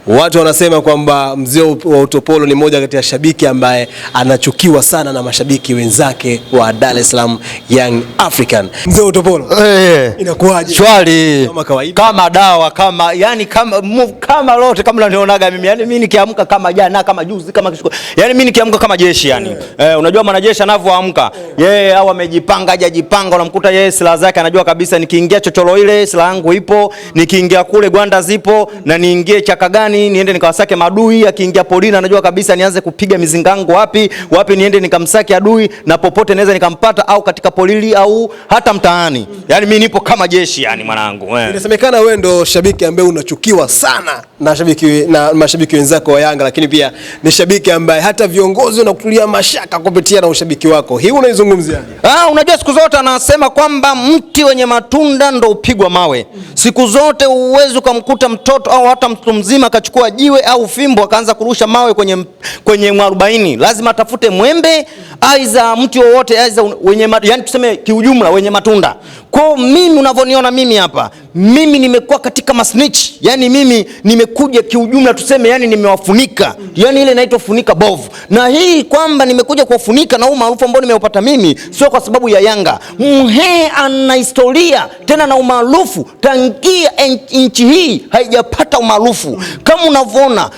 Watu wanasema kwamba mzee wa utopolo ni mmoja kati ya shabiki ambaye anachukiwa sana na mashabiki wenzake wa Dar es Salaam Young African. Mzee wa utopolo, inakuaje? Shwari. Kama kawaida. Kama dawa, kama yani kama lote kama unanionaga mimi. Yani mimi nikiamka kama jana, kama juzi, kama kesho. Yani mimi nikiamka kama jeshi yani. Unajua mwanajeshi anavyoamka, yeye au amejipanga, hajajipanga, unamkuta yeye silaha zake anajua kabisa nikiingia chochoro ile silaha yangu ipo, nikiingia kule gwanda zipo, na niingie chaka gani niende nikawasake madui. Akiingia polini anajua kabisa nianze kupiga mizingango wapi niende nikamsake adui, na popote naweza nikampata, au katika polili au hata mtaani. Yani mimi nipo kama jeshi yani mwanangu. Inasemekana wewe ndo shabiki ambaye unachukiwa sana na mashabiki wenzako wa Yanga, lakini pia ni shabiki ambaye hata viongozi wanakutulia mashaka kupitia na ushabiki wako. Hii unaizungumziaje? Unajua siku zote anasema kwamba mti wenye matunda ndo upigwa mawe. Siku zote uwezo ukamkuta mtoto au hata mtu mzima akachukua jiwe au fimbo akaanza kurusha mawe kwenye mwarobaini. Lazima atafute mwembe aiza mti wowote aiza yani tuseme kiujumla wenye matunda. Kwa mimi unavyoniona mimi hapa, mimi nimekuwa katika masnitch. Yani mimi nimekuja kiujumla tuseme, yani nimewafunika. Yani ile inaitwa funika bovu. Na hii kwamba nimekuja kuwafunika na umaarufu ambao nimeupata mimi sio kwa sababu ya Yanga. Mhe ana historia tena na umaarufu tangia nchi hii haijapata umaarufu. Kama unavyoona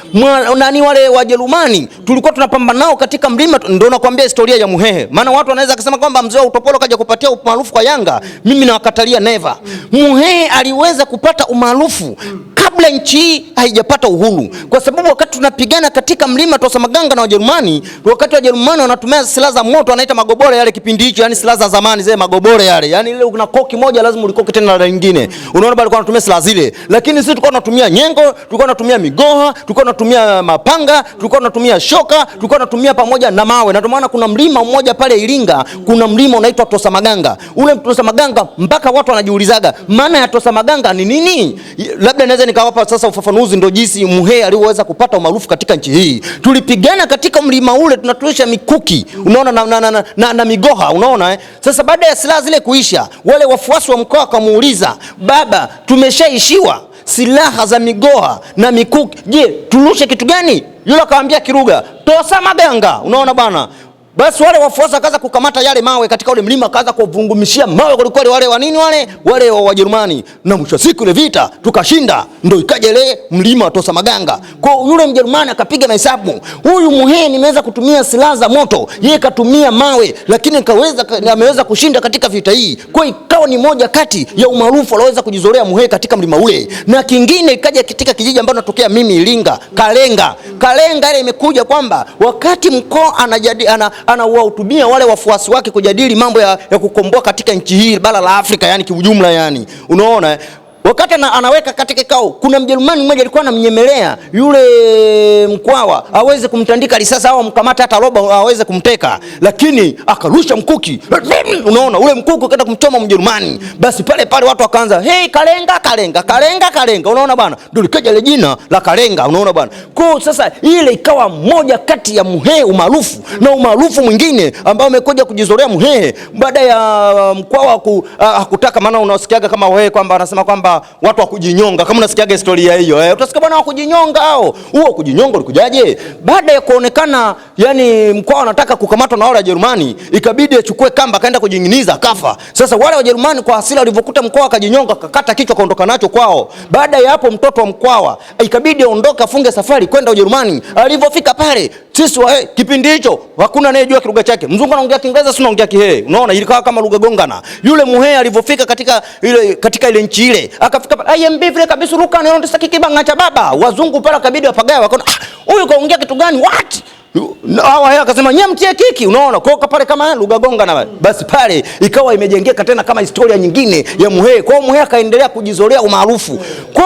nani wale Wajerumani tulikuwa tunapambana nao katika mlima, ndio nakwambia historia ya Muhehe. Maana watu wanaweza kusema kwamba mzee wa utopolo kaja kupatia umaarufu kwa Yanga. Mimi nawakatalia never. Muhehe aliweza kupata umaarufu kabla nchi hii haijapata uhuru, kwa sababu wakati tunapigana katika mlima Tosamaganga na Wajerumani, wakati Wajerumani wanatumia silaha za moto wanaita magobore yale kipindi hicho, yani silaha za zamani zile magobore yale, yani ile una koki moja lazima ulikoke tena na nyingine, unaona bali kwa wanatumia silaha zile. Lakini sisi tulikuwa tunatumia nyengo, tulikuwa tunatumia migoha, tulikuwa tunatumia mapanga, tulikuwa tunatumia shoka, tulikuwa tunatumia pamoja na mawe. Na ndio maana kuna mlima mmoja pale Iringa, kuna mlima unaitwa Tosamaganga. Ule Tosamaganga mpaka watu wanajiulizaga maana ya Tosamaganga ni nini? Labda naweza nikawapa sasa ufafanuzi, ndio jinsi Muhehe aliweza kupata umaarufu katika nchi hii. Tulipigana katika mlima ule tunatulisha mikuki, unaona na migoha, unaona Sasa baada ya silaha zile kuisha, wale wafuasi wa mkoa wakamuuliza, baba tumeshaishiwa silaha za migoha na mikuki, je turushe kitu gani? Yule akamwambia Kiruga, Tosamaganga, unaona bana. Basi wale wafuasi wakaanza kukamata yale mawe katika ule mlima, kaanza kuvungumishia mawe kulikuwa wale wa nini wale wa Wajerumani, na mwisho siku ile vita tukashinda, ndio ikaja ile mlima wa Tosamaganga. Kwa yule Mjerumani akapiga mahesabu, huyu Muhehe nimeweza kutumia silaha za moto, yeye katumia mawe, lakini ameweza kushinda katika vita hii. Kwa ikawa ni moja kati ya umaarufu alioweza kujizolea Muhehe katika mlima ule. Na kingine ikaja katika kijiji ambacho natokea mimi Iringa, Kalenga ile imekuja kwamba wakati mkoa anawahutubia wale wafuasi wake kujadili mambo ya kukomboa katika nchi hii bara la Afrika, yani kiujumla yani. Unaona wakati anaweka katika kikao, kuna Mjerumani mmoja alikuwa anamnyemelea yule Mkwawa aweze kumtandika risasi au mkamata hata roba aweze kumteka, lakini akarusha mkuki. Unaona ule mkuki kaenda kumchoma Mjerumani. Basi pale watu wakaanza, hey Kalenga. Unaona bwana, ndio likaja ile jina la Kalenga, unaona bwana. Kwa sasa ile ikawa moja kati ya Muhehe umaarufu. Na umaarufu mwingine ambao umekuja kujizolea Muhehe baada ya Mkwawa hakutaka, maana unasikiaga kama wewe kwamba anasema kwamba watu wa kujinyonga, kama unasikiaga historia hiyo utasikia bwana wa kujinyonga hao. Huo kujinyonga ulikujaje? Baada ya kuonekana yani Mkwawa anataka kukamatwa na wale wa Jerumani, ikabidi achukue kamba kaenda kujinginiza akafa. Sasa wale wa Jerumani kwa hasira walivyokuta Mkwawa kajinyonga, kakata kichwa kaondoka nacho kwao. Baada ya hapo mtoto wa Mkwawa ikabidi aondoke afunge safari kwenda Ujerumani. Alivyofika pale sisi kipindi hicho hakuna anayejua kilugha chake. Mzungu anaongea Kiingereza, sio anaongea Kihehe. Unaona ilikuwa kama lugha gongana. Yule Muhehe alivyofika katika ile nchi ile, akafika pale IMB vile kabisa ruka anaondesa kikibanga cha baba. Wazungu pale kabidi wapagae wakaona huyu kaongea kitu gani? What? Hawa akasema nyamtie kiki, unaona kwa pale kama lugha gongana. Basi pale ikawa imejengeka tena kama historia nyingine ya Muhehe. Kwa Muhehe akaendelea kujizolea umaarufu. Kwa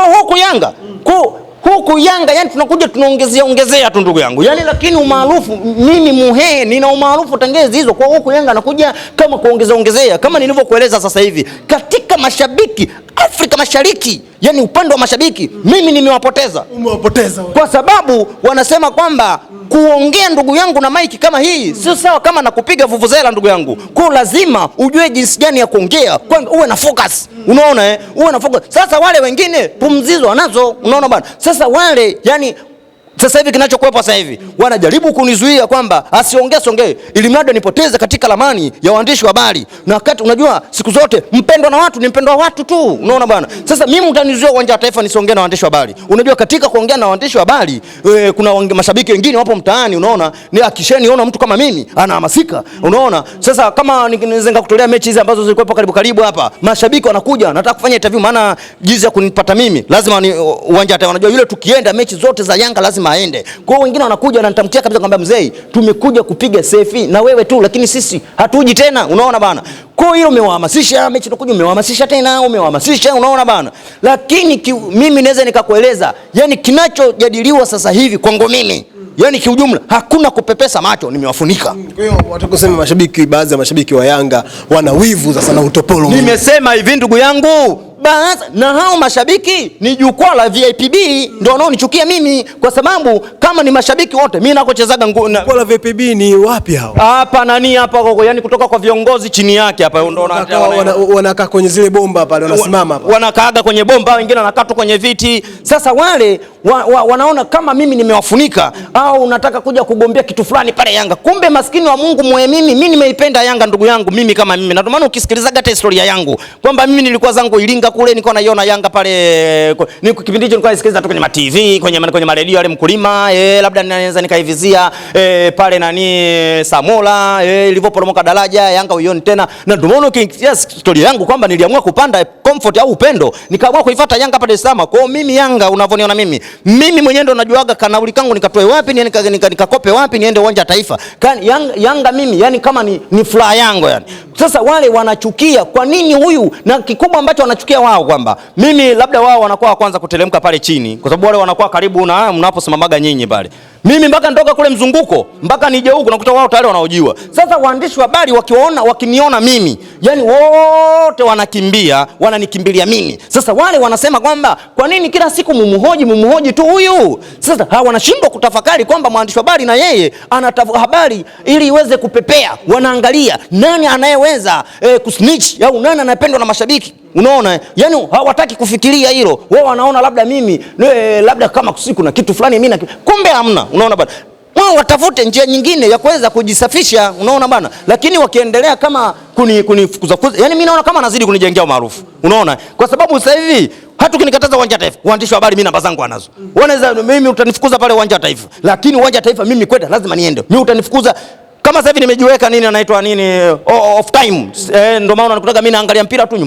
huku Yanga yani tunakuja tunaongezea tu ndugu yangu. Yani lakini umaarufu mimi Muhehe nina umaarufu tangezi hizo. Kwa huku Yanga anakuja kama kuongezea kama nilivyokueleza sasa hivi. Katika katika mashabiki Afrika Mashariki, yani upande wa mashabiki, mimi nimewapoteza. Umewapoteza kwa sababu wanasema kwamba kuongea ndugu yangu na maiki kama hii sio sawa kama na kupiga vuvuzela ndugu yangu. Kwa lazima ujue jinsi gani ya kuongea, kwanza uwe na focus. Unaona uwe na focus. Sasa wale wengine pumzizo wanazo, unaona bwana. Sasa wale yani sasa hivi kinachokuwepo sasa hivi wanajaribu kunizuia kwamba asiongee ili mradi nipoteze katika lamani ya waandishi wa habari. Na wakati unajua siku zote mpendwa na watu ni mpendwa wa watu tu, unaona bwana. Sasa mimi mtanizuia uwanja wa Taifa nisiongee na waandishi wa habari. Unajua katika kuongea na waandishi wa habari kuna mashabiki wengine wapo mtaani, unaona, ni akishaniona mtu kama mimi anahamasika, unaona. Sasa kama niweza kutolea mechi hizi ambazo zilikuwa karibu hapa, mashabiki wanakuja nataka kufanya interview, maana jinsi ya kunipata mimi lazima ni uwanja wa Taifa. Unajua yule tukienda mechi zote za Yanga lazima aende. Kwa wengine wanakuja na nitamtia kabisa kwamba mzee, tumekuja kupiga selfie na wewe tu, lakini sisi hatuji tena, unaona bana. Kwa hiyo umewahamasisha, mechi tunakuja umewahamasisha tena, umewahamasisha, unaona bana. Lakini mimi naweza nikakueleza, yani kinachojadiliwa sasa hivi kwangu mimi, yani kiujumla hakuna kupepesa macho, nimewafunika. Kwa hiyo watu kusema mashabiki, baadhi ya mashabiki wa Yanga wana wivu sasa na utopolo. Nimesema hivi ndugu yangu, na hao mashabiki ni jukwaa la VIPB ndio wanaonichukia mimi, kwa sababu kama ni mashabiki wote mimi nakochezaga jukwaa la VIPB ni wapi hao? Hapa nani hapa kwa yani kutoka kwa viongozi chini yake hapa ndio wanakaa kwenye zile bomba pale, wanasimama hapa. Wanakaaga kwenye bomba, wengine wanakaa tu kwenye viti. Sasa wale wanaona kama mimi nimewafunika au nataka kuja kugombea kitu fulani pale Yanga. Kumbe maskini wa Mungu mimi nimeipenda Yanga ndugu yangu, mimi kama mimi. Na ndio maana ukisikilizaga hata historia yangu kwamba mimi nilikuwa zangu Iringa kule, nilikuwa naiona Yanga pale, ni kipindi hicho nilikuwa nasikiliza tu kwenye ma TV, kwenye radio yale mkulima, labda naweza nikaivizia pale nani Samola, ilivoporomoka daraja Yanga uione tena. Na ndio maana ukiingia historia yangu kwamba niliamua kupanda comfort au upendo, nikaamua kuifuata Yanga hapa Dar es Salaam. Kwa mimi Yanga unavoniona mimi mwenyewe ndo najuaga kanauli kangu nikatoe wapi, nikakope wapi, niende uwanja wa Taifa. Yanga mimi yani kama ni furaha yangu yani. Sasa wale wanachukia kwa nini huyu, na kikubwa ambacho wanachukia wao kwamba mimi labda wao wanakuwa wa kwanza kuteremka pale chini, kwa sababu wale wanakuwa karibu na mnaposimamaga nyinyi pale. Mimi mpaka nitoka kule mzunguko mpaka nije huku nakuta wao tayari wanaojiwa. Sasa waandishi wa habari wakiniona mimi, yani wote wanakimbia, wananikimbilia mimi. Sasa wale wanasema kwamba kwa nini kila siku mumuhoji tu huyu? Sasa hawa wanashindwa kutafakari kwamba mwandishi wa habari na yeye anatafuta habari ili iweze kupepea. Wanaangalia nani anayeweza kusnitch au nani anapendwa na mashabiki. Unaona, yani hawataki kufikiria hilo. Wao wanaona labda mimi labda kama siku na kitu fulani mimi kumbe hamna. Unaona bana, wao watafute njia nyingine ya kuweza kujisafisha, unaona bana. Lakini wakiendelea kama kunifukuza, yani mimi naona kama nazidi kunijengea umaarufu, unaona. Kwa sababu sasa hivi hata ukinikataza uwanja wa Taifa, waandishi wa habari mimi namba zangu anazo. Wanaweza mimi utanifukuza pale uwanja wa Taifa, lakini uwanja wa Taifa mimi kwenda lazima niende. Mimi utanifukuza kama sasa hivi nimejiweka anaitwa off time. Ndio maana unakutaga mimi naangalia mpira tu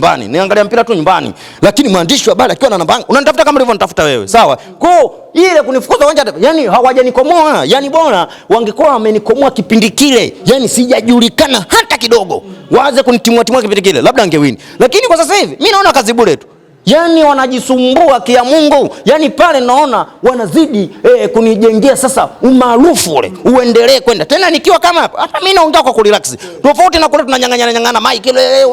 nyumbani. Lakini mwandishi wa habari akiwa na namba yangu unanitafuta kama ulivyo nitafuta wewe. Sawa? Kwa ile kunifukuza uwanja, yani hawajanikomoa. Yani bora wangekuwa wamenikomoa kipindi kile. Yani sijajulikana hata kidogo. Waanze kunitimua kipindi kile, labda angewini. Lakini kwa sasa hivi mimi naona kazi bure tu. Yani wanajisumbua kia Mungu. Yani pale naona wanazidi kunijengea sasa umaarufu ule uendelee kwenda. Tena nikiwa kama hapa, hata mimi naongea kwa kurelax. Tofauti na kule tunanyang'anyana mic ile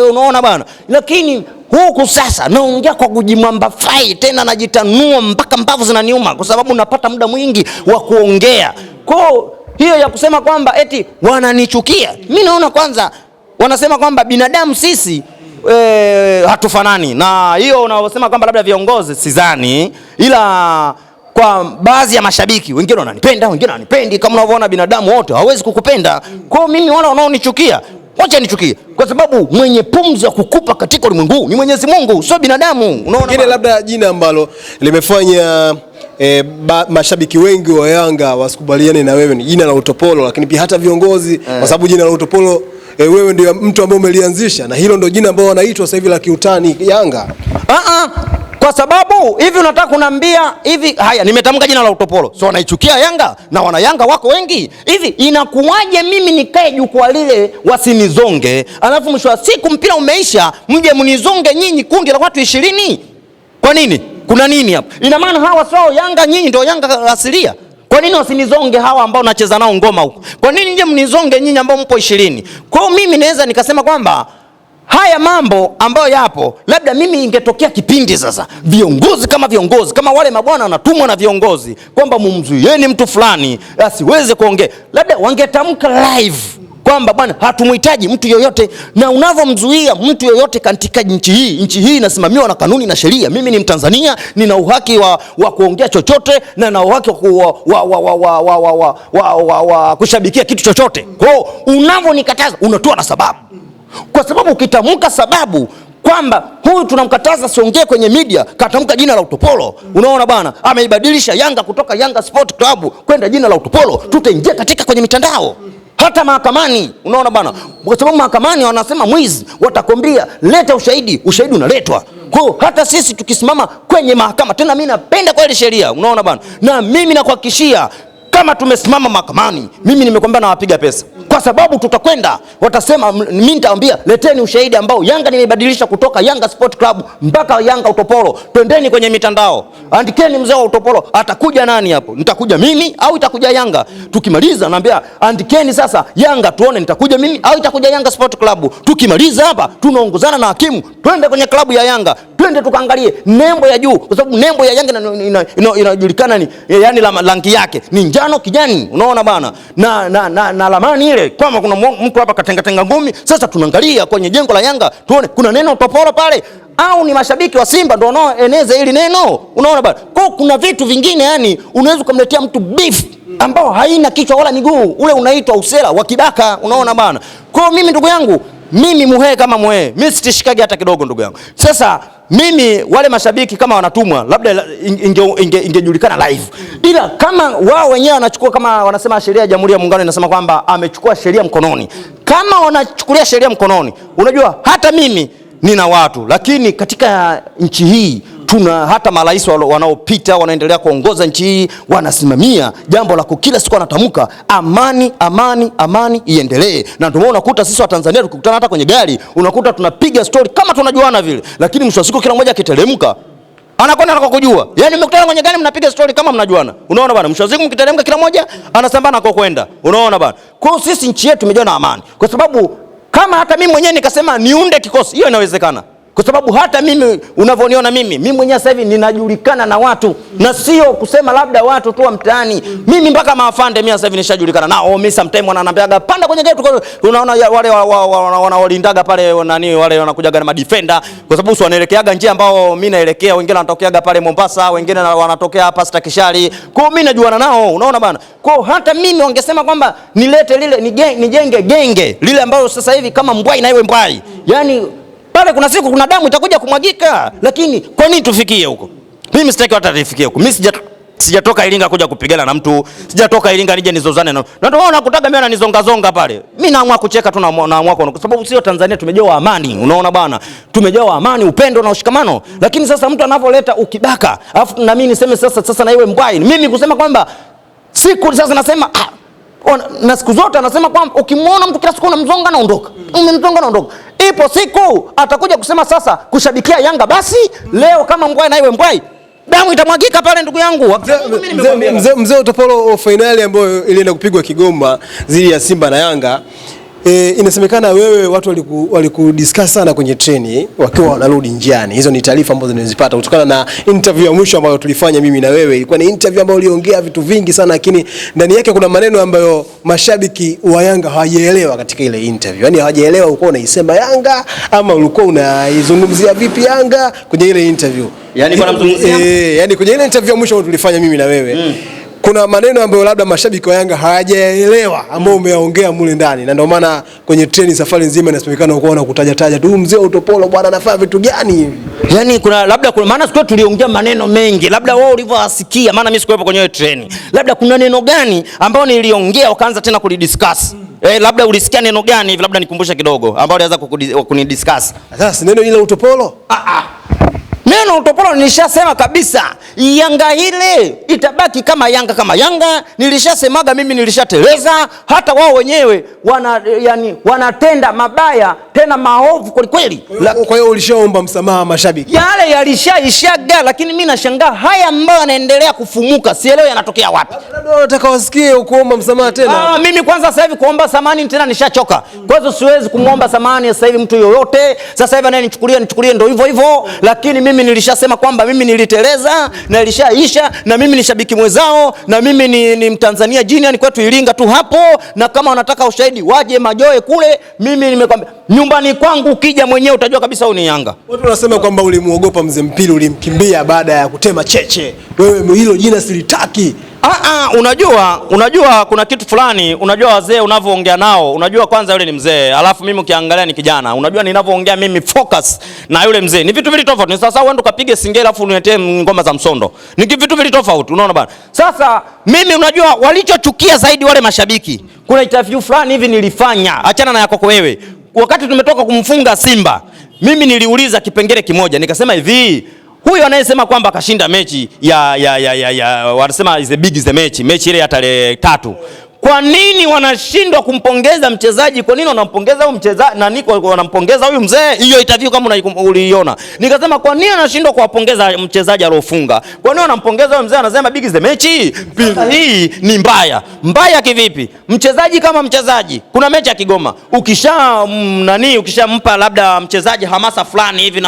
unaona bana. Lakini huku sasa naongea kwa kujimamba fai, tena najitanua mpaka mbavu zinaniuma kwa sababu napata muda mwingi wa kuongea. Kwa hiyo ya kusema kwamba eti wananichukia, mimi naona kwanza wanasema kwamba binadamu sisi hatufanani. Na hiyo unaosema kwamba labda viongozi sidhani, ila kwa baadhi ya mashabiki wengine wananipenda, wengine wananipendi. Kama unavyoona binadamu wote hawezi kukupenda. Kwa mimi wala wanaonichukia wacha nichukie, kwa sababu mwenye pumzi ya kukupa katika ulimwengu ni Mwenyezi Mungu, sio binadamu. Unaona kile labda jina ambalo limefanya mashabiki wengi wa Yanga wasikubaliane na wewe ni jina la utopolo, lakini pia hata viongozi kwa sababu jina la utopolo wewe ndio mtu ambaye umelianzisha, na hilo ndio jina ambalo wanaitwa sasa hivi la kiutani Yanga. Kwa sababu hivi unataka kuniambia hivi, haya nimetamka jina la utopolo, so wanaichukia Yanga na wana Yanga wako wengi. Hivi inakuwaje mimi nikae jukwaa lile wasinizonge, alafu mwisho wa siku mpira umeisha mje mnizonge nyinyi kundi la watu 20? Kwa nini? Kuna nini hapo? Ina maana hawa sio Yanga, nyinyi ndio Yanga asilia. Kwa nini wasinizonge hawa ambao nacheza nao ngoma huko? Kwa nini nje mnizonge nyinyi ambao mpo 20? Kwa hiyo mimi naweza nikasema kwamba haya mambo ambayo yapo, labda mimi ingetokea kipindi sasa viongozi kama wale mabwana wanatumwa na viongozi kwamba mumzuieni mtu fulani asiweze kuongea, labda wangetamka live kwamba bwana hatumuhitaji mtu yoyote. Na unavyomzuia mtu yoyote katika nchi hii inasimamiwa na kanuni na sheria. Mimi ni Mtanzania, nina uhaki wa kuongea chochote na nina uhaki wa kushabikia kitu chochote. Kwa hiyo unavyonikataza unatoa na sababu, kwa sababu ukitamka sababu kwamba huyu tunamkataza siongee kwenye media, katamka jina la utopolo. Unaona bana, ameibadilisha Yanga kutoka Yanga Sport Club kwenda jina la utopolo, tutaingia katika kwenye mitandao hata mahakamani. Unaona bana, kwa sababu mahakamani wanasema mwizi, watakwambia leta ushahidi, ushahidi unaletwa. Kwa hiyo hata sisi tukisimama kwenye mahakama, tena mimi napenda kwa ile sheria, unaona bana, na mimi nakuhakikishia kama tumesimama mahakamani, mimi nimekwambia nawapiga pesa, kwa sababu tutakwenda, watasema, mimi nitawaambia leteni ushahidi ambao Yanga nimebadilisha kutoka Yanga Sport Club mpaka Yanga Utopolo. Twendeni kwenye mitandao, andikeni mzee wa Utopolo. Atakuja nani hapo? Nitakuja mimi au itakuja Yanga? Tukimaliza naambia andikeni sasa Yanga tuone, nitakuja mimi au itakuja Yanga Sport Club. Tukimaliza hapa tunaongozana na hakimu, twende kwenye klabu ya Yanga, twende tukaangalie nembo ya juu, kwa sababu nembo ya Yanga inajulikana ni yani rangi yake ni njano kijani, unaona bana, na lamani ile kama kuna mtu hapa katenga ngumi. Sasa tunaangalia kwenye jengo la Yanga tuone kuna neno utopolo pale, au ni mashabiki wa Simba ndio wanaoeneza hili neno, unaona bana. Kwa kuna vitu vingine, yani unaweza kumletea mtu beef ambao haina kichwa wala miguu, ule unaitwa usela wa kibaka, unaona bana. Kwa mimi ndugu yangu, mimi muhe kama muhe, mimi sitishikagi hata kidogo ndugu yangu. Sasa mimi wale mashabiki kama wanatumwa, labda ingejulikana live, ila kama wao wenyewe wanachukua, kama wanasema sheria ya Jamhuri ya Muungano inasema kwamba amechukua sheria mkononi, kama wanachukulia sheria mkononi, unajua hata mimi nina watu, lakini katika nchi hii tuna hata marais wanaopita wanaendelea kuongoza nchi hii, wanasimamia jambo la kila siku wanatamka amani, amani, amani iendelee. Na ndio unakuta sisi wa Tanzania tukikutana hata kwenye gari unakuta tunapiga story kama tunajuana vile, lakini mwisho wa siku kila mmoja akiteremka anakwenda kwa kujua. Yaani mmekutana kwenye gari mnapiga story kama mnajuana. Unaona bana, mwisho wa siku mkiteremka kila mmoja anasambana kwa kwenda. Unaona bana. Kwa hiyo sisi nchi yetu imejaa na amani. Kwa sababu kama hata mimi mwenyewe nikasema niunde kikosi, hiyo inawezekana. Kwa sababu hata mimi unavyoniona mimi mwenyewe sasa hivi ninajulikana na watu, na sio kusema labda watu tu wa mtaani. Mimi mpaka maafande mimi sasa hivi nishajulikana nao. Mimi sometimes wananiambiaga panda kwenye gate, unaona wale wanaolindaga pale nani, wale wanakujaga na madefender, kwa sababu sio wanaelekeaga njia ambao mimi naelekea, wengine wanatokeaga pale Mombasa, wengine wanatokea hapa Stakishari. Kwa hiyo mimi najuana nao, unaona bana. Kwa hiyo hata mimi wangesema kwamba nilete lile nijenge genge lile ambalo sasa hivi kama mbwai na iwe mbwai, yani pale kuna siku kuna damu itakuja kumwagika. Lakini kwa nini tufikie huko? Mimi sitaki hata tufikie huko. Mimi sijatoka Iringa kuja kupigana na mtu. Sijatoka Iringa nije nizozane na. Na ndio unakutaga mimi ananizonga zonga pale. Mimi naamua kucheka tu, naamua kwa sababu sio Tanzania tumejaa amani. Unaona bana? Tumejaa amani, upendo na ushikamano. Lakini sasa mtu anavoleta ukibaka, alafu na mimi niseme sasa na iwe mbwai. Mimi kusema kwamba siku sasa nasema na siku zote anasema kwamba ukimwona mtu kila siku unamzonga naondoka. Umemzonga naondoka. Ipo siku atakuja kusema sasa kushabikia Yanga basi leo kama mbwai na iwe mbwai, damu itamwagika pale ndugu yangu. Mzee Utopolo, finali ambayo ilienda kupigwa Kigoma dhidi ya Simba na Yanga, inasemekana wewe watu walikudiscuss sana kwenye treni wakiwa wanarudi njiani. Hizo ni taarifa ambazo nimezipata kutokana na interview ya mwisho ambayo tulifanya mimi na wewe. Ilikuwa ni interview ambayo uliongea vitu vingi sana, lakini ndani yake kuna maneno ambayo mashabiki wa Yanga hawajaelewa katika ile interview. Yaani hawajaelewa ulikuwa unaisema Yanga ama ulikuwa unaizungumzia vipi Yanga kwenye ile interview. Yaani kwa namzungumzia yaani kwenye ile interview ya mwisho ambayo tulifanya mimi na wewe. Kuna maneno ambayo labda mashabiki wa Yanga hawajaelewa ambao umeyaongea mule ndani, na ndio maana kwenye treni safari nzima inasemekana uko unakutaja tu mzee Utopolo bwana anafanya vitu gani hivi. Yaani kuna maana siku tuliongea maneno mengi, labda wewe ulivyowasikia, maana mimi sikuwepo kwenye treni. Labda kuna neno gani ambao niliongea ukaanza tena kulidiscuss. Labda ulisikia neno gani hivi, labda nikumbushe kidogo ambao ulianza kunidiscuss. Sasa neno ile Utopolo? Neno utopolo nilishasema kabisa. Yanga ile itabaki kama Yanga kama Yanga. Nilishasemaga mimi, nilishateleza. Hata wao wenyewe wanatenda mabaya tena maovu kweli kweli. Kwa hiyo ulishaomba msamaha mashabiki? Yale yalishaishaga, lakini mimi nashangaa haya ambayo yanaendelea kufumuka. Sielewi yanatokea wapi. Labda nataka wasikie ukuomba msamaha tena. Mimi kwanza sasa hivi kuomba samahani tena nishachoka. Kwa hiyo siwezi kumuomba samahani sasa hivi mtu yoyote. Sasa hivi naye nichukulie ndio hivyo hivyo. Lakini mimi nilishasema kwamba mimi niliteleza na ilishaisha, na mimi ni shabiki mwezao, na mimi ni Mtanzania jini, ni kwetu Iringa tu hapo. Na kama wanataka ushahidi waje Majoe kule. Mimi nimekwambia nyumbani kwangu ukija mwenyewe utajua kabisa huyu ni Yanga. Watu wanasema kwamba ulimuogopa Mzee Mpili, ulimkimbia baada ya kutema cheche. Wewe hilo jina silitaki. Unajua kuna kitu fulani, unajua wazee unavyoongea nao, unajua kwanza yule ni mzee, alafu mimi ukiangalia ni kijana. Unajua ninavyoongea mimi focus na yule mzee. Ni vitu vili tofauti. Ni sasa wewe ndo kapige singeli alafu uniletee ngoma za msondo. Ni vitu vili tofauti, unaona bana. Sasa mimi unajua walichochukia zaidi wale mashabiki. Kuna interview fulani hivi nilifanya, achana na yako wewe. Wakati tumetoka kumfunga Simba, mimi niliuliza kipengele kimoja, nikasema hivi, huyu anayesema kwamba kashinda mechi wanasema is the big is the mechi ile ya tarehe 3. Kwa nini wanashindwa kumpongeza mchezaji? Kwa nini wanampongeza huyu mchezaji na niko wanampongeza huyu mzee? Hiyo interview kama uliiona. Nikasema kwa nini wanashindwa kuwapongeza mchezaji aliyofunga? Kwa nini wanampongeza huyu mzee anasema big is the match? Hii ni mbaya. Mbaya kivipi? Mchezaji kama mchezaji, kuna mechi ya Kigoma. Ukishampa labda mchezaji hamasa fulani hivi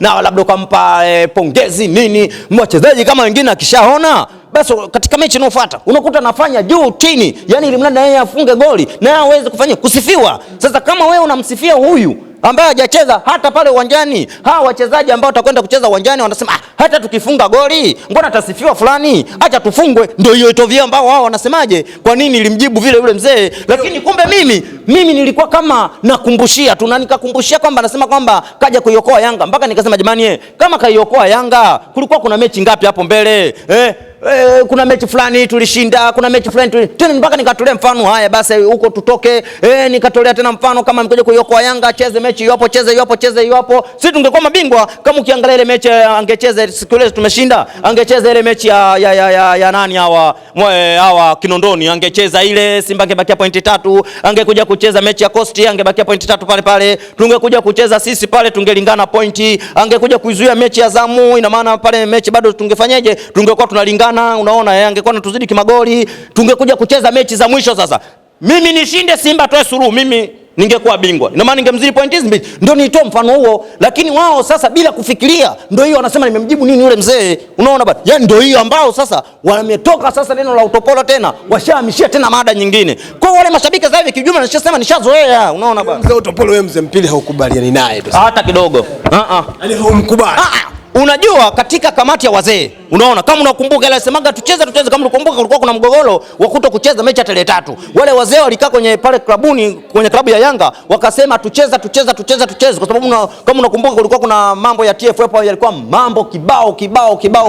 na labda ukampa pongezi nini, mchezaji kama wengine akishaona, basi katika mechi inayofuata unakuta anafanya juu chini, yani ili mradi yeye afunge goli na yeye aweze kufanya kusifiwa. Sasa kama wewe unamsifia huyu ambaye hajacheza hata pale uwanjani, hawa wachezaji ambao watakwenda kucheza uwanjani wanasema hata tukifunga goli mbona tasifiwa fulani, acha tufungwe. Ndio hiyo itovia ambao wao wanasemaje, kwa nini nilimjibu vile yule mzee? Lakini kumbe mimi nilikuwa kama nakumbushia tu, na nikakumbushia kwamba nasema kwamba kaja kuiokoa Yanga, mpaka nikasema jamani, kama kaiokoa Yanga kulikuwa kuna mechi ngapi hapo mbele kuna mechi fulani tulishinda, kuna mechi fulani tena, mpaka nikatolea mfano. Haya basi huko tutoke, nikatolea tena mfano kama mkoje kuiokoa Yanga, cheze mechi yopo, cheze yopo. Sisi tungekuwa mabingwa kama ukiangalia ile mechi angecheza siku ile tumeshinda, angecheza ile mechi ya nani hawa Kinondoni, angecheza ile Simba angebakia pointi 3, angekuja kucheza mechi ya Coast angebakia pointi 3 pale pale, tungekuja kucheza sisi pale tungelingana pointi, angekuja kuizuia mechi ya Zamu, ina maana pale mechi bado tungefanyaje, tungekuwa tunalingana. Unaona angekuwa natuzidi kimagoli, tungekuja kucheza mechi za mwisho. Sasa mimi nishinde Simba toe suru, mimi ningekuwa bingwa, ina maana ningemzidi pointi hizi mbili. Ndio nitoa mfano huo, lakini wao sasa bila kufikiria, ndio hiyo wanasema nimemjibu nini yule mzee. Unaona bwana, yani ndio hiyo ambao sasa wametoka sasa neno la utopolo tena, washahamishia tena mada nyingine. Kwa wale mashabiki sasa hivi kijumla nishasema nishazoea. Unaona bwana, mzee utopolo wewe Mzee Mpili haukubaliani naye hata kidogo. Yani haumkubali. Unajua katika kamati ya wazee, unaona kama unakumbuka ile semaga tucheze, kama unakumbuka kulikuwa kuna mgogoro wa kuto kucheza mechi ya tarehe 3. Wale wazee walikaa kwenye pale klabuni, kwenye klabu ya Yanga, wakasema tucheze kwa sababu kama unakumbuka kulikuwa kuna mambo ya TFF, yalikuwa mambo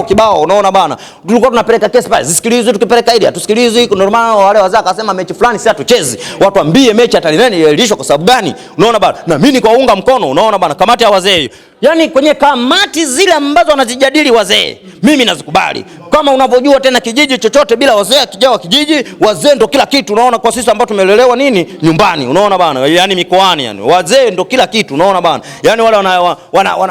kibao. Unaona bana, tulikuwa tunapeleka kesi pale, zisikilizwe, tukipeleka ile tusikilizwe. Ndio maana wale wazee akasema mechi fulani si hatuchezi, watu ambie mechi ya tarehe 4 ilishwa kwa sababu gani? Unaona bana, na mimi nikaunga mkono. Unaona bana, kamati ya wazee, yani kwenye kamati zile ambazo wanazijadili wazee, mimi nazikubali. Kama unavyojua tena kijiji chochote bila wazee akijawa kijiji, wazee ndo kila kitu. Unaona kwa sisi ambao tumelelewa nini nyumbani, unaona bana, yani mikoani, yani wazee ndo kila kitu. Unaona bana, yani wale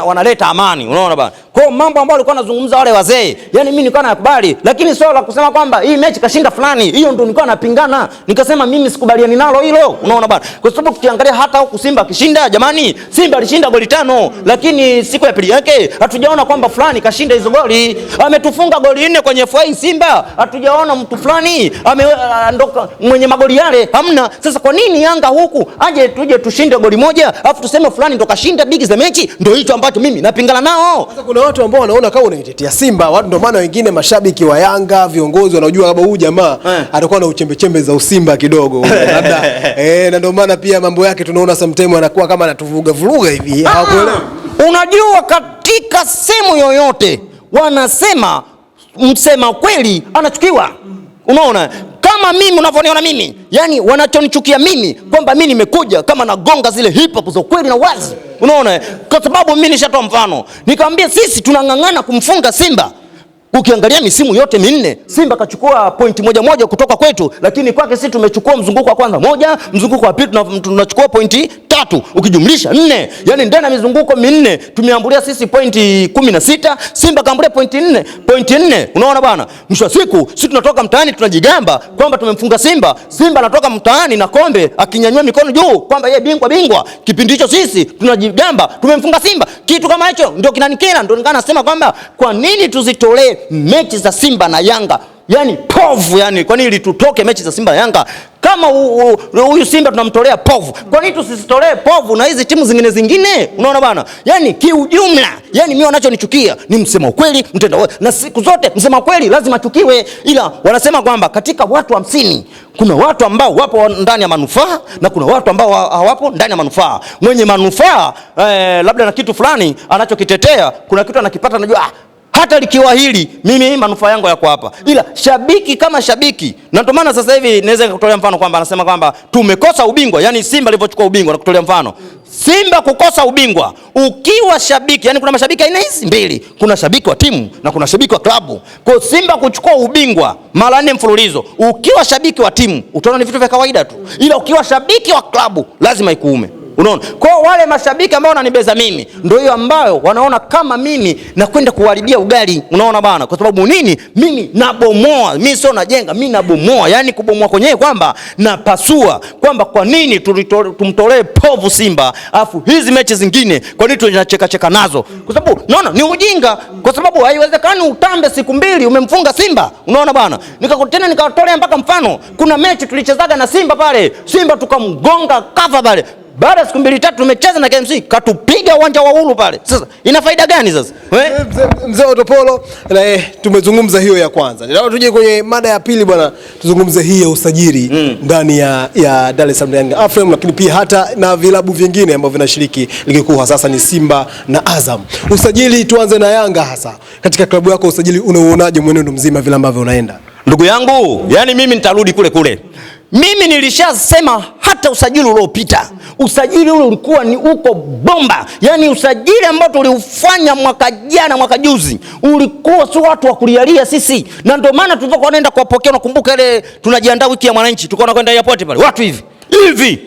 wanaleta amani. Unaona bana, kwa mambo ambayo walikuwa wanazungumza wale wazee, yani mimi nilikuwa nakubali. Lakini swala la kusema kwamba hii mechi kashinda fulani, hiyo ndo nilikuwa napingana, nikasema mimi sikubaliani nalo hilo. Unaona bana, kwa sababu tukiangalia hata huku Simba akishinda, jamani, Simba alishinda goli 5, lakini siku ya pili yake hatujaona kwamba fulani kashinda hizo goli. Ametufunga goli 4 kwenye FA Simba, hatujaona mtu fulani ameondoka mwenye magoli yale, hamna. Sasa kwa nini Yanga huku aje tuje tushinde goli 1 afu tuseme fulani ndo kashinda big za mechi? Ndio hicho ambacho mimi napingana nao. Sasa kuna watu ambao wanaona kama unaitetea Simba, watu ndio maana wengine mashabiki wa Yanga, viongozi wanajua kama huyu jamaa atakuwa na uchembe za usimba kidogo labda na ndio maana pia mambo yake tunaona sometimes anakuwa kama anatuvuga hivi, hawakuelewi. Unajua katika sehemu yoyote wanasema msema kweli anachukiwa. Unaona, kama kama mimi unavyoniona mimi, yani wanachonichukia mimi kwamba mimi nimekuja kama nagonga zile hip hop za kweli na wazi, unaona, kwa sababu mimi nishatoa mfano nikamwambia sisi tunang'ang'ana kumfunga Simba. Ukiangalia misimu yote minne Simba kachukua pointi moja kutoka kwetu, lakini kwake sisi tumechukua mzunguko wa kwanza 1, mzunguko wa pili tunachukua pointi 3, ukijumlisha 4. Yani ndani ya mizunguko minne tumeambulia sisi pointi 16, Simba kaambulia pointi 4. Unaona bwana, mwisho wa siku sisi tunatoka mtaani tunajigamba kwamba tumemfunga Simba. Simba anatoka mtaani na kombe akinyanyua mikono juu kwamba yeye bingwa. Kipindi hicho sisi tunajigamba tumemfunga Simba. Kitu kama hicho ndio kinanikera, ndio nikana nasema kwamba kwa nini tuzitolee mechi za Simba na Yanga, yani povu, yani kwa nini tutoke mechi za Simba na Yanga kama huyu Simba tunamtolea povu? Kwa nini tusitolee povu na hizi timu zingine? Unaona bana, yani kiujumla, yani mimi wanachonichukia ni msema ukweli, mtenda wewe, na siku zote msema ukweli lazima chukiwe. Ila wanasema kwamba katika watu 50 kuna watu ambao wapo ndani ya manufaa na kuna watu ambao hawapo ndani ya manufaa. Mwenye manufaa labda na kitu fulani anachokitetea, kuna kitu anakipata, najua hata likiwa hili mimi manufaa yangu yako hapa. Ila shabiki kama shabiki, na ndio maana sasa hivi naweza kutolea mfano kwamba anasema kwamba tumekosa ubingwa, yani Simba alivyochukua ubingwa, na kutolea mfano Simba kukosa ubingwa. Ukiwa shabiki, yani kuna mashabiki aina hizi mbili, kuna shabiki wa timu na kuna shabiki wa klabu. Kwa Simba kuchukua ubingwa mara 4 mfululizo, ukiwa shabiki wa timu utaona ni vitu vya kawaida tu, ila ukiwa shabiki wa klabu lazima ikuume. Unaona? Kwa wale mashabiki ambao wananibeza mimi ndio hiyo ambayo wanaona kama mimi nakwenda kuharibia ugali. Unaona bana? Kwa sababu nini? Mimi nabomoa, mimi sio najenga, mimi nabomoa. Yani kubomoa kwenyewe kwamba napasua kwamba kwa nini tumtolee povu Simba afu hizi mechi zingine kwa nini tunacheka nazo? Kwa sababu naona ni ujinga, kwa sababu haiwezekani utambe siku 2 umemfunga Simba. Unaona bana? Nikatolea mpaka mfano, kuna mechi tulichezaga na Simba pale, Simba tukamgonga kafa pale. Baada ya siku 2-3 tumecheza na KMC katupiga uwanja wa Uhuru pale. Sasa ina faida gani sasa? Mzee Utopolo, tumezungumza hiyo ya kwanza. Leo tuje kwenye mada ya pili bwana, tuzungumze hii ya usajili ndani ya Dar es Salaam Young Africans, lakini pia hata na vilabu vingine ambavyo vinashiriki ligi kuu, sasa ni Simba na Azam. Usajili, tuanze na Yanga hasa. Katika klabu yako usajili unauonaje mwenendo mzima vile ambavyo unaenda? Ndugu yangu, yani mimi nitarudi kule. Mimi nilishasema hata usajili uliopita, usajili ule ulikuwa ni uko bomba. Yani usajili ambao tuliufanya mwaka jana, mwaka juzi, ulikuwa sio watu wa kulialia sisi. Na ndio maana tulipokuwa tunaenda kuwapokea, nakumbuka ile tunajiandaa wiki ya Mwananchi, tulikuwa tunakwenda airport pale, watu hivi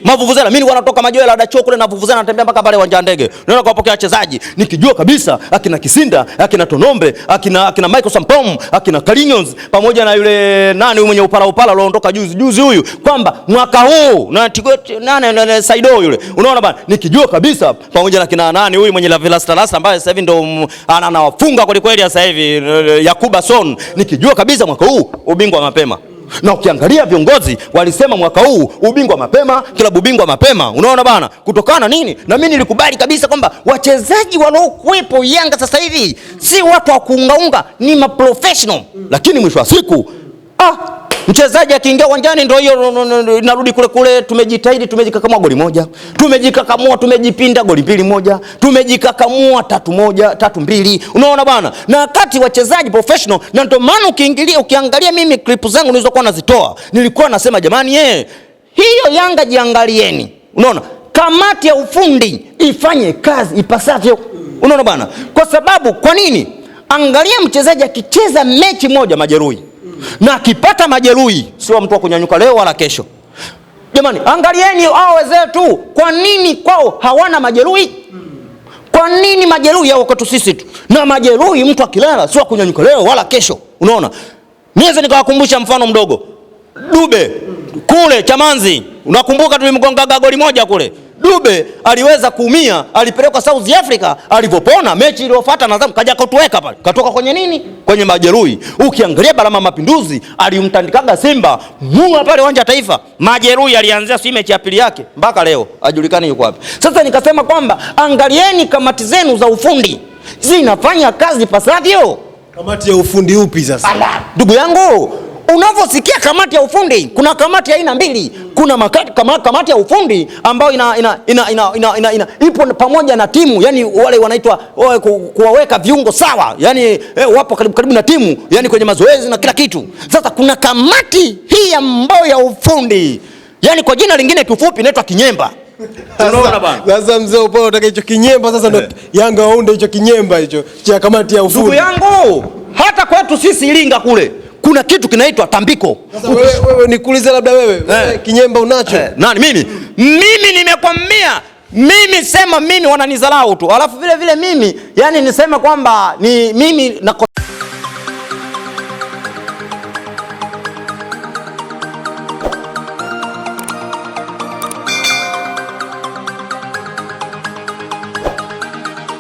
mavuvuzela. Mimi nilikuwa natoka Majoela Dacho kule na vuvuzela, natembea mpaka pale uwanja wa ndege, naenda kuwapokea wachezaji nikijua kabisa akina Kisinda, akina Tonombe, akina Michael Sampom, akina Kalinions, pamoja na yule nani huyu mwenye upala aliondoka juzi huyu, kwamba mwaka huu na Tigoti nane Saido yule, unaona bana, nikijua kabisa pamoja na kina nani huyu mwenye la Vilasta ambaye sasa hivi ndo anawafunga kweli sasa hivi, Yakuba Son, nikijua kabisa mwaka huu ubingwa mapema. Na ukiangalia viongozi walisema mwaka huu ubingwa mapema, klabu bingwa mapema. Unaona bana, kutokana nini? Na mimi nilikubali kabisa kwamba wachezaji waliokuepo Yanga sasa hivi si watu wa kuungaunga, ni maprofessional. Lakini mwisho wa siku mchezaji akiingia uwanjani ndio hiyo narudi kule, tumejitahidi, tumejikakamua goli 1, tumejikakamua, tumejipinda goli 2-1, tumejikakamua 3-2. Unaona bana, na wakati wachezaji professional. Na ndio maana ukiangalia mimi clip zangu nilizokuwa nazitoa, nilikuwa nasema jamani, hiyo Yanga jiangalieni. Unaona, kamati ya ufundi ifanye kazi ipasavyo. Unaona bana, kwa sababu kwa nini? Angalia mchezaji akicheza mechi moja majeruhi, na akipata majeruhi sio mtu wa kunyanyuka leo wala kesho. Jamani, angalieni hao wenzetu, kwa nini kwao hawana majeruhi? Kwa nini majeruhi yao kwetu sisi tu? Na majeruhi mtu akilala sio kunyanyuka leo wala kesho. Unaona? Niweze nikawakumbusha mfano mdogo. Dube kule Chamanzi, unakumbuka tulimgongaga goli 1 kule. Dube aliweza kuumia, alipelekwa South Africa, alipopona mechi iliyofuata nadhani kaja kutuweka pale. Katoka kwenye nini? Kwenye majeruhi. Ukiangalia Balama Mapinduzi alimtandikaga Simba mua pale uwanja Taifa. Majeruhi alianzia mechi ya pili yake mpaka leo hajulikani yuko wapi. Sasa nikasema kwamba angalieni kamati zenu za ufundi zinafanya kazi pasavyo. Kamati ya ufundi upi sasa? Ndugu yangu, Unavyosikia kamati ya ufundi, kuna kamati ya aina mbili. Kuna kamati ya ufundi ambayo ipo pamoja na timu, yani wale wanaitwa kuwaweka viungo sawa, yani wapo karibu na timu, yani kwenye mazoezi na kila kitu. Sasa kuna kamati hii ambayo ya ufundi, yani kwa jina lingine kifupi inaitwa kinyemba. Unaona bwana? Sasa mzee Upolo unataka hicho kinyemba sasa ndo Yanga waunde hicho kinyemba hicho cha kamati ya ufundi. Ndugu yangu, hata kwetu sisi Iringa kule kuna kitu kinaitwa tambiko. Sasa wewe nikuulize labda wewe kinyemba unacho? Nani mimi nimekwambia, mimi sema mimi wananizalau tu. Alafu vile mimi yani nisema kwamba ni mimi na